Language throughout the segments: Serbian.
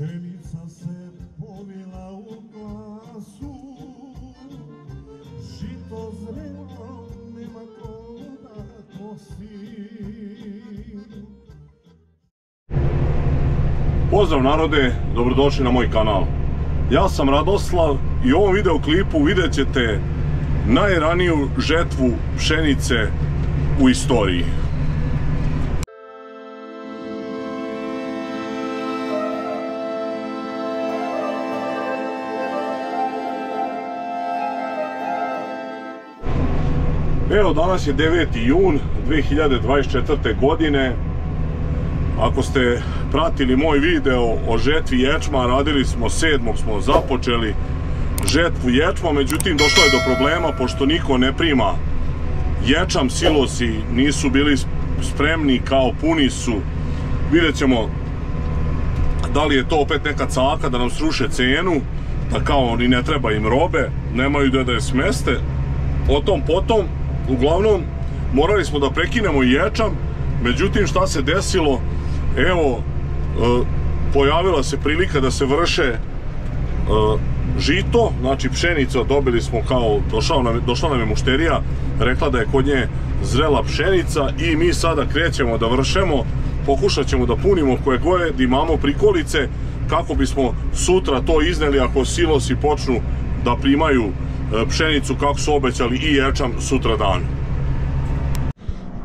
Pšenica se povila u klasu, žito zrelo, nema ko da kosi. Pozdrav narode, dobrodošli na moj kanal. Ja sam Radoslav i u ovom videoklipu vidjet ćete najraniju žetvu pšenice u istoriji. Evo, danas je 9. jun 2024. godine. Ako ste pratili moj video o žetvi ječma, radili smo 7. smo započeli žetvu ječma, međutim došlo je do problema pošto niko ne prima ječam, silosi nisu bili spremni, kao puni su. Vidjet ćemo da li je to opet neka caka da nam sruše cenu, da kao ni ne treba im robe, nemaju da je smeste. O tom potom, uglavnom morali smo da prekinemo ječam, međutim šta se desilo? Evo, pojavila se prilika da se vrše žito, znači pšenica, dobili smo kao, došla nam je mušterija, rekla da je kod nje zrela pšenica i mi sada krećemo da vršemo, pokušat ćemo da punimo koje god imamo prikolice kako bismo sutra to izneli ako silosi počnu da primaju pšenicu kako su obećali i ječam sutra dan.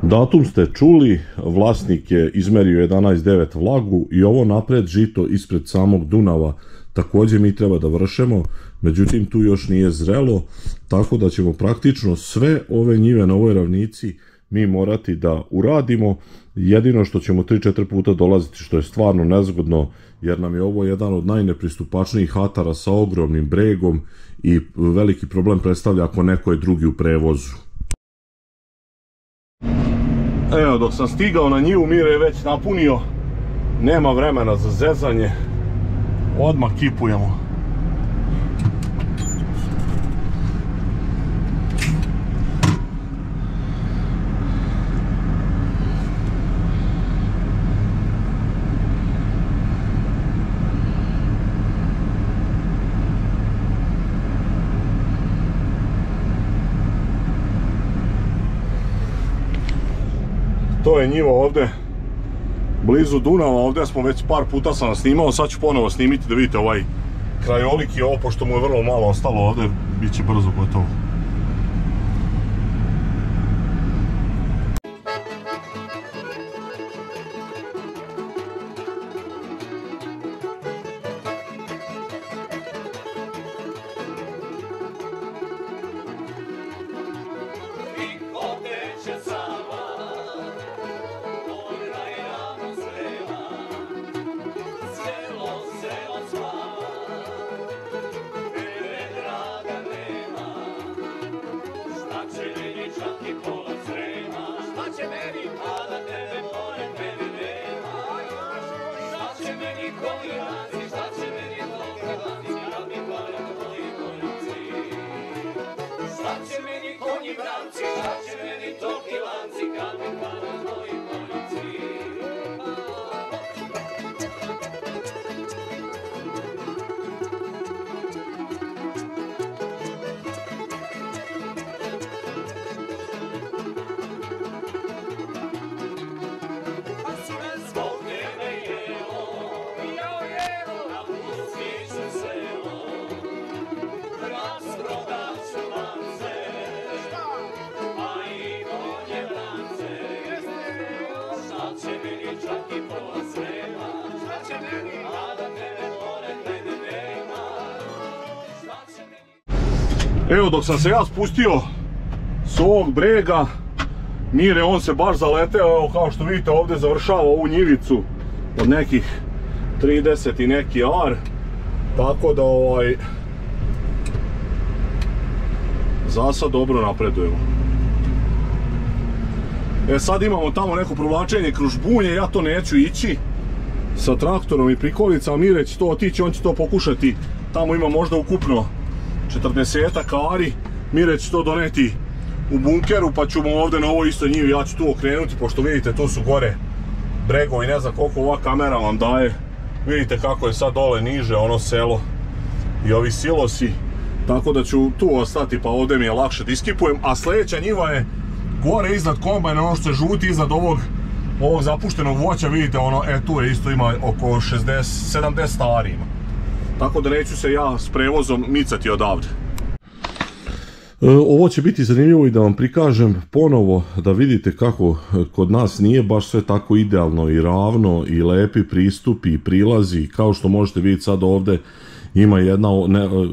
Datum ste čuli, vlasnik je izmerio 11.9 vlagu i ovo napred žito ispred samog Dunava također mi treba da vršemo, međutim tu još nije zrelo, tako da ćemo praktično sve ove njive na ovoj ravnici mi morati da uradimo. Jedino što ćemo 3-4 puta dolaziti, što je stvarno nezgodno, jer nam je ovo jedan od najnepristupačnijih hatara sa ogromnim bregom i veliki problem predstavlja ako neko je drugi u prevozu. Evo, dok sam stigao na njivu, Mire je već napunio, nema vremena za zezanje, odmah kipujemo. To je njiva ovdje, blizu Dunava, ovdje smo već par puta sam snimao, sad ću ponovo snimiti da vidite ovaj krajolik i ovo, pošto mu je vrlo malo ostalo ovdje, bit će brzo gotovo. Evo, dok sam se ja spustio s ovog brega, Mire, on se baš zaleteo, evo kao što vidite ovdje završava ovu njivicu od nekih 30 i neki ar, tako da za sad dobro napredujemo. Sad imamo tamo neko provlačenje kroz Žbunje, ja to neću ići sa traktorom i prikolicama, Mire će to otići, on će to pokušati, tamo ima možda ukupno 40-ak ari, Mire će to doneti u bunkeru, pa ćemo ovdje na ovoj istoj njivi, ja ću tu okrenuti, pošto vidite, to su gore bregovi, ne znam koliko ova kamera vam daje, Vidite kako je sad dole niže ono selo i ovi silosi. Tako da ću tu ostati, pa ovdje mi je lakše da iskipujem. A sljedeća njiva je gore iznad kombajna, ono što je žuti iznad ovog zapuštenog voća, vidite ono, tu je isto ima oko 60-70 stari ima. Tako da neću se ja s prevozom micati odavde. Ovo će biti zanimljivo i da vam prikažem ponovo da vidite kako kod nas nije baš sve tako idealno i ravno i lepi pristupi i prilazi. Kao što možete vidjeti sad ovdje ima jedna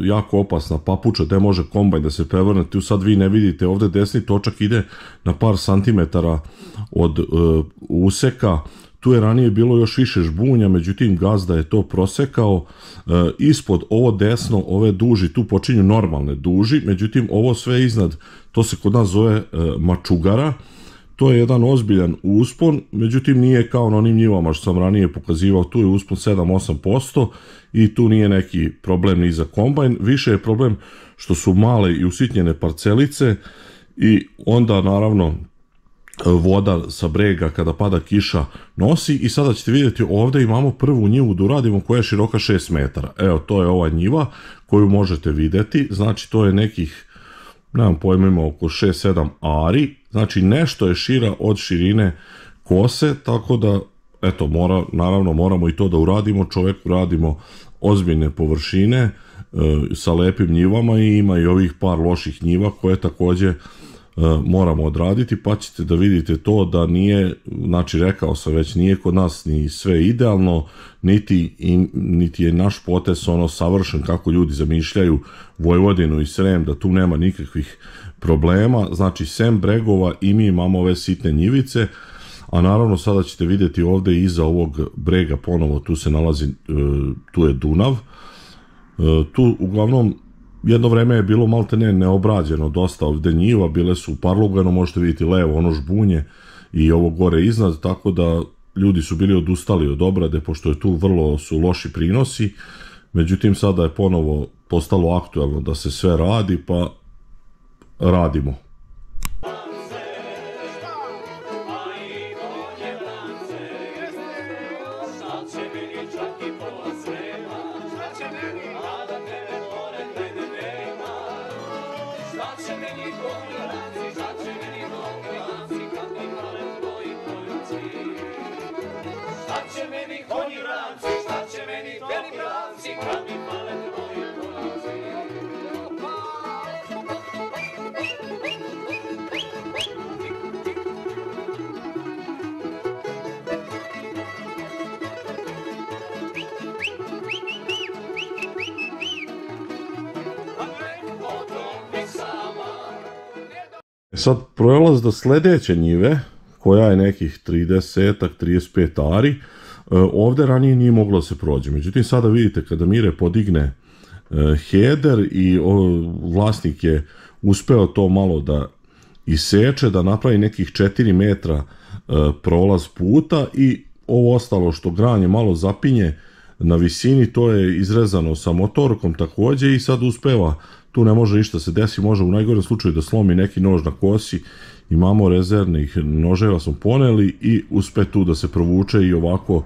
jako opasna papuča gdje može kombajn da se prevrne. Tu sad vi ne vidite, ovdje desni točak ide na par santimetara od useka. Tu je ranije bilo još više žbunja, međutim gazda je to prosekao. Ispod ovo desno, ove duži, tu počinju normalne duži, međutim ovo sve iznad, to se kod nas zove mačugara. To je jedan ozbiljan uspon, međutim nije kao na onim njivama što sam ranije pokazivao, tu je uspon 7-8% i tu nije neki problem ni za kombajn. Više je problem što su male i usitnjene parcelice i onda naravno voda sa brega kada pada kiša nosi. I sada ćete vidjeti ovdje imamo prvu njivu da uradimo koja je široka 6 metara. Evo, to je ova njiva koju možete vidjeti, znači to je nekih, nemam pojma, ima oko 6-7 ari, znači nešto je šira od širine kose, tako da eto, naravno moramo i to da uradimo, čovjeku radimo ozbiljne površine sa lepim njivama i ima i ovih par loših njiva koje također moramo odraditi, pa ćete da vidite to da nije, znači rekao sam već, nije kod nas ni sve idealno, niti je naš potez ono savršen kako ljudi zamišljaju Vojvodinu i Srem, da tu nema nikakvih problema. Znači sem bregova i mi imamo ove sitne njivice, a naravno sada ćete vidjeti ovdje iza ovog brega ponovo tu se nalazi, tu je Dunav. Tu uglavnom jedno vreme je bilo maltene neobrađeno dosta ovdje njiva, bile su parlugano, možete vidjeti levo ono žbunje i ovo gore iznad, tako da ljudi su bili odustali od obrade pošto je tu vrlo su loši prinosi. Međutim sada je ponovo postalo aktualno da se sve radi, pa radimo. Sad prolaz do sljedeće njive, koja je nekih 30-35 ari, ovdje ranije nije moglo se prođe. Međutim, sada vidite kada Mire podigne heder i vlasnik je uspeo to malo da iseče, da napravi nekih 4 metra prolaz puta i ovo ostalo što granje malo zapinje na visini, to je izrezano sa motorkom također i sad uspeva. Tu ne može ništa se desi, može u najgorem slučaju da slomi neki nož na kosi. Imamo rezervnih noževa smo poneli i uspe tu da se provuče i ovako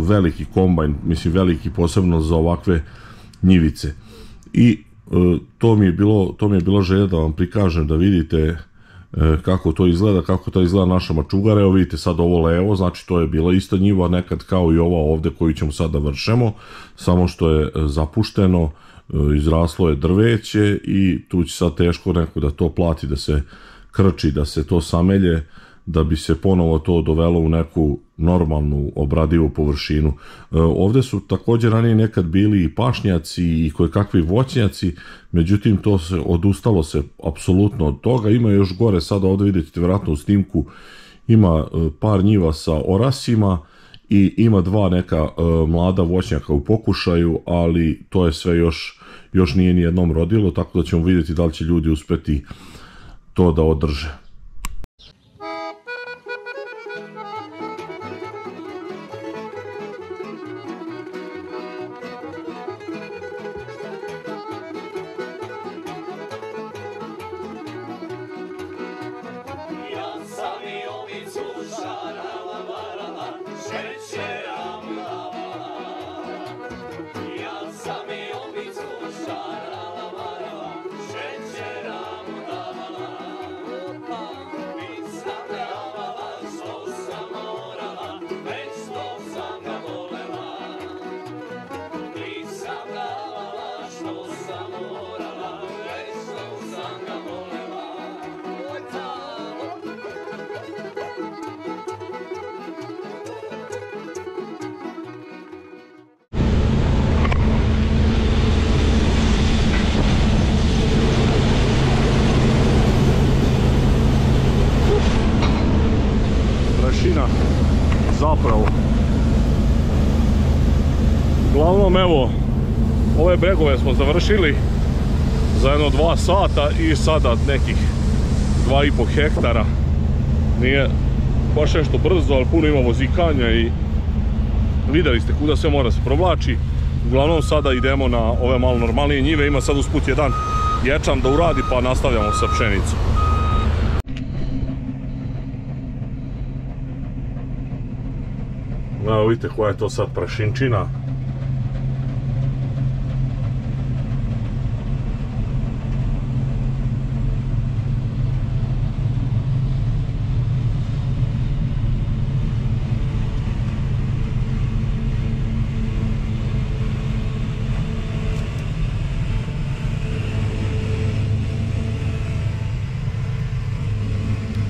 veliki kombajn, mislim veliki posebno za ovakve njivice. I to mi je bilo želja da vam prikažem da vidite kako to izgleda naša mačugara. Evo vidite sad ovo levo, znači to je bila ista njiva nekad kao i ova ovdje koju ćemo sad da vršemo, samo što je zapušteno, izraslo je drveće i tu će sad teško neko da to plati, da se krči, da se to samelje, da bi se ponovo to dovelo u neku normalnu obradivu površinu. Ovdje su također ranije nekad bili i pašnjaci i kojekakvi voćnjaci, međutim to se odustalo se apsolutno od toga. Ima još gore, sada ovdje vidjet ćete vjerojatno u snimku, ima par njiva sa orasima i ima dva neka mlada voćnjaka u pokušaju, ali to je sve još nije ni jednom rodilo, tako da ćemo vidjeti da li će ljudi uspjeti to da održe. prašina zapravo. Uglavnom, evo, ove bregove smo završili za jedno 2 sata i sada nekih 2,5 hektara. Nije baš nešto brzo, ali puno ima vozikanja i vidjeli ste kuda sve mora se provlači. Uglavnom sada idemo na ove malo normalnije njive, ima sad usput jedan ječam da uradi pa nastavljamo sa pšenicom. Evo vidite koja je to sad prašinčina.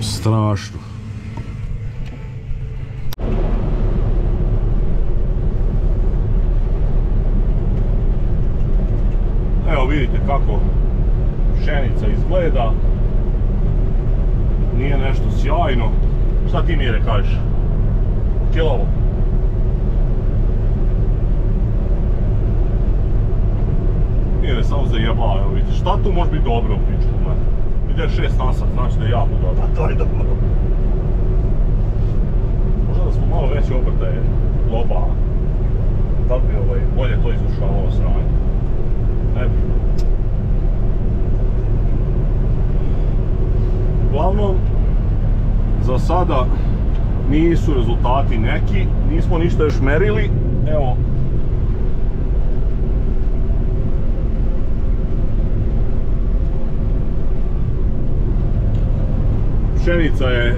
Strašno. Evo vidite kako pšenica izgleda. Nije nešto sjajno. Šta ti, Mire, kažeš? Kilovo? Mire samo zajebao, evo vidite. Šta tu može biti dobro u pičku, man? Ide 6 na sat, znači da je jako dobro. A to je dobro. Možda da smo malo veće obrtaje loba, da bi bolje to izvršavalo sranje. Ne bi. Uglavnom, za sada nisu rezultati neki, nismo ništa još merili. Evo, pšenica je,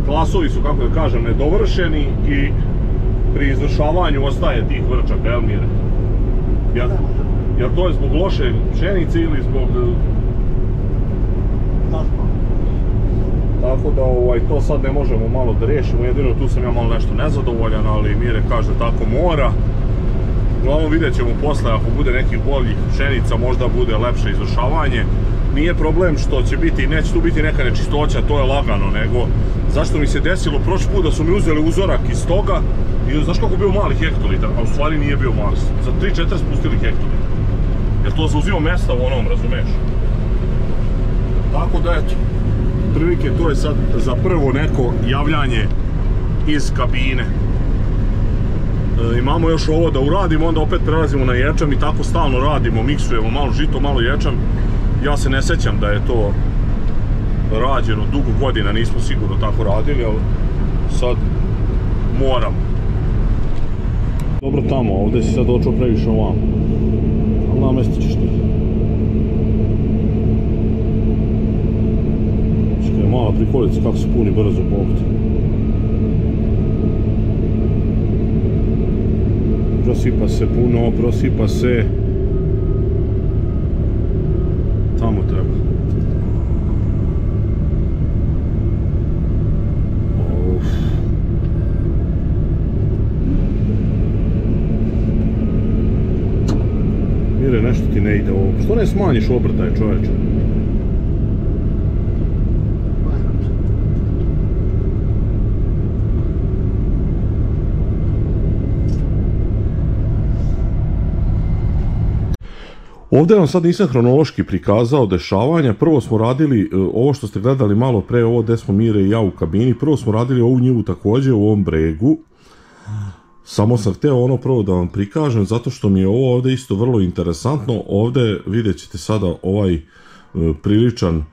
klasovi su, kako da kažem, nedovršeni i pri izvršavanju ostaje tih vrčaka, jel, Mire? Jel to je zbog loše pšenice ili zbog... Tako da to sad ne možemo malo da rešimo, jedino tu sam ja malo nešto nezadovoljan, ali Mire kaže tako mora. Uglavnom vidjet ćemo posle, ako bude nekih boljih pšenica, možda bude lepše izvršavanje. Nije problem što će biti, neće tu biti neka nečistoća, to je lagano, nego zašto mi se desilo prošli put da su mi uzeli uzorak iz toga i znaš kako bio mali hektolitar, a u stvari nije bio mali, za 3-4 spustili hektolitar. Jer to zauzimo mesta u onom, razumeš? Tako da eto, prilike to je sad za prvo neko javljanje iz kabine. Imamo još ovo da uradimo, onda opet prelazimo na ječam i tako stalno radimo, miksujemo malo žito, malo ječam. Ja se ne sećam da je to rađeno dugo godina, nismo sigurno tako radili, ali sad moram. Dobro tamo, ovdje si sad očeo previše ovamo, ali namestit ćeš ti. Čekaj, mala prikolica kako se puni brzo po ovdje. Prosipa se puno, prosipa se. Tamo treba. Mire, nešto ti ne ide ovo. Što ne smanjiš obrtaj, čoveče? Ovdje vam sad nisam hronološki prikazao dešavanja. Prvo smo radili ovo što ste gledali malo pre, ovo gdje smo Mire i ja u kabini. Prvo smo radili ovu njivu također u ovom bregu. Samo sam hteo ono prvo da vam prikažem, zato što mi je ovo ovdje isto vrlo interesantno. Ovdje vidjet ćete sada ovaj priličan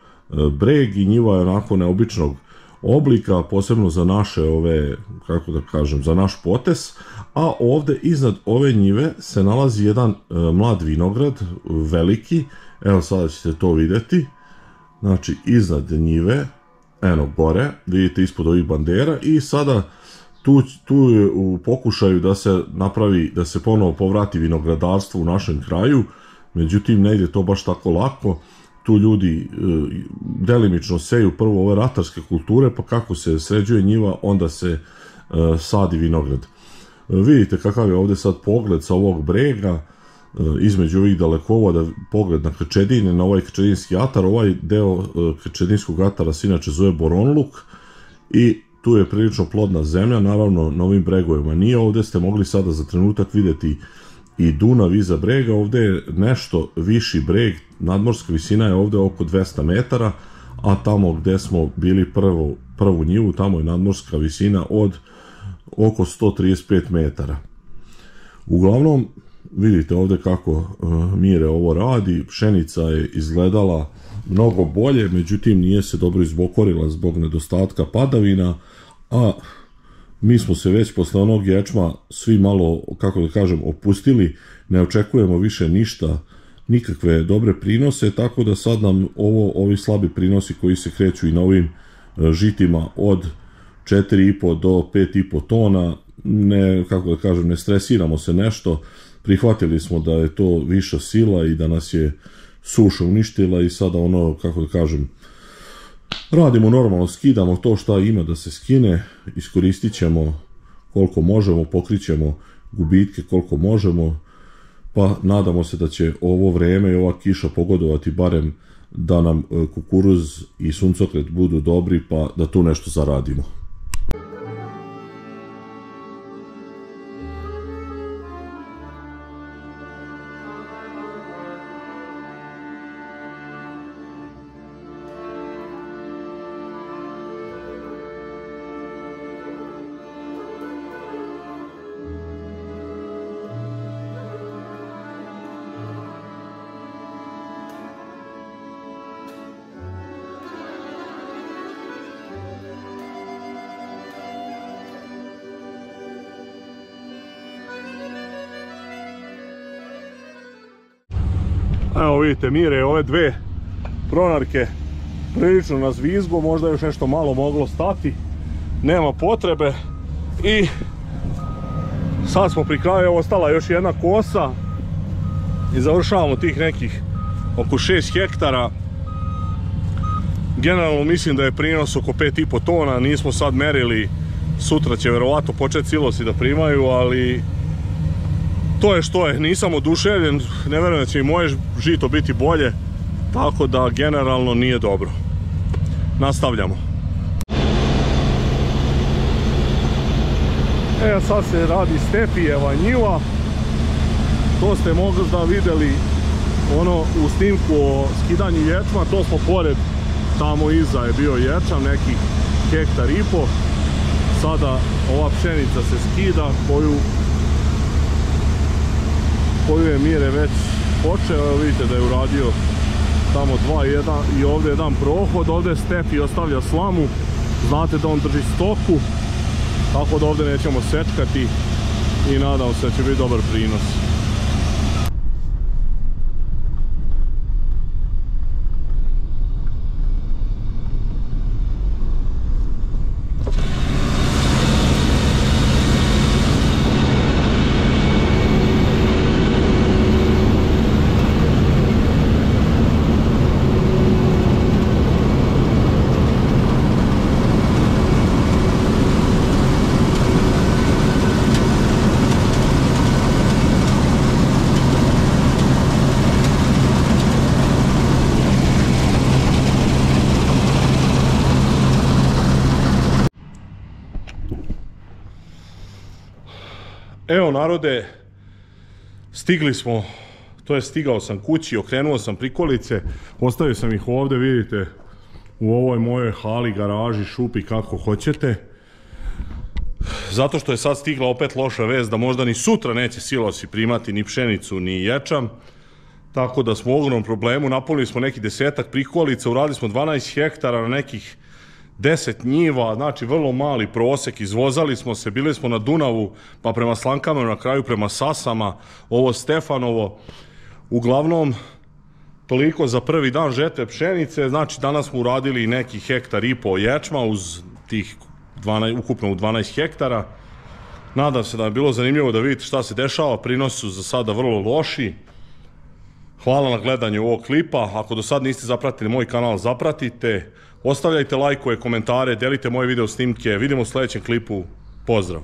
breg i njiva je onako neobičnog oblika, posebno za naše ove, kako da kažem, za naš potes. A ovdje iznad ove njive se nalazi jedan mlad vinograd, veliki. Evo sada ćete to vidjeti. Znači iznad njive, eno gore, vidite ispod ovih bandera i sada tu je u pokušaju da se napravi, da se ponovo povrati vinogradarstvo u našem kraju, međutim ne ide to baš tako lako. Tu ljudi delimično seju prvo ove ratarske kulture, pa kako se sređuje njiva, onda se sadi vinograd. Vidite kakav je ovdje sad pogled sa ovog brega, između ovih dalekovoda, pogled na Krčedine, na ovaj Krčedinski atar. Ovaj deo Krčedinskog atara se inače zove Boronluk i tu je prilično plodna zemlja, naravno na ovim bregovima nije. Ovdje ste mogli sada za trenutak vidjeti i Dunav iza brega. Ovdje je nešto viši breg, nadmorska visina je ovdje oko 200 metara, a tamo gdje smo bili prvu njivu, tamo je nadmorska visina od oko 135 metara. Uglavnom, vidite ovdje kako Mire ovo radi. Pšenica je izgledala mnogo bolje, međutim nije se dobro izbokorila zbog nedostatka padavina, a mi smo se već posle onog ječma svi malo, kako da kažem, opustili, ne očekujemo više ništa, nikakve dobre prinose, tako da sad nam ovi slabi prinosi koji se kreću i na ovim žitima od 4,5 do 5,5 tona, ne, kako da kažem, ne stresiramo se nešto, prihvatili smo da je to viša sila i da nas je suša uništila i sada ono, kako da kažem, radimo normalno, skidamo to šta ima da se skine, iskoristit ćemo koliko možemo, pokrićemo gubitke koliko možemo, pa nadamo se da će ovo vreme i ova kiša pogodovati barem da nam kukuruz i suncokret budu dobri, pa da tu nešto zaradimo. Evo vidite, Mire, ove dve pronarke prilično na zvizgu, možda još nešto malo moglo stati, nema potrebe. I sad smo pri kraju, ostala još jedna kosa i završavamo tih nekih oko 6 hektara. Generalno mislim da je prinos oko 5,5 tona, nismo sad merili, sutra će verovatno početi silosi da primaju, ali to je što je, nisam oduševljen, ne verujem da će i moje žito biti bolje, tako da generalno nije dobro. Nastavljamo. Sad se radi Stefijeva njiva, to ste možda vidjeli ono u snimku o skidanju ječma, to smo pored, tamo iza je bio ječam, nekih 1,5 hektara. Sada ova pšenica se skida, koju je Mire već počeo. Evo vidite da je uradio tamo 2-1 i ovdje jedan prohod. Ovdje Stefi ostavlja slamu, znate da on drži stoku, tako da ovdje nećemo sečkati i nadam se da će biti dobar prinos. Evo narode, stigli smo, to je stigao sam kući, okrenuo sam prikolice, ostavio sam ih ovdje, vidite, u ovoj mojoj hali, garaži, šupi, kako hoćete. Zato što je sad stigla opet loša vest da možda ni sutra neće silosi primati ni pšenicu ni ječam. Tako da smo u ogromnom problemu, napunili smo neki 10-ak prikolica, uradili smo 12 hektara na nekih 10 njiva, znači vrlo mali prosek, izvozali smo se, bili smo na Dunavu, pa prema Slankamenu, na kraju prema Sasama, ovo Stefanovo. Uglavnom, toliko za prvi dan žetve pšenice, znači danas smo uradili nekih 1,5 hektara ječma uz tih ukupno u 12 hektara. Nadam se da je bilo zanimljivo da vidite šta se dešava, prinosi su za sada vrlo loši. Hvala na gledanju ovog klipa, ako do sad niste zapratili moj kanal, zapratite. Ostavljajte lajkove, komentare, delite moje video snimke, vidimo u sljedećem klipu, pozdrav!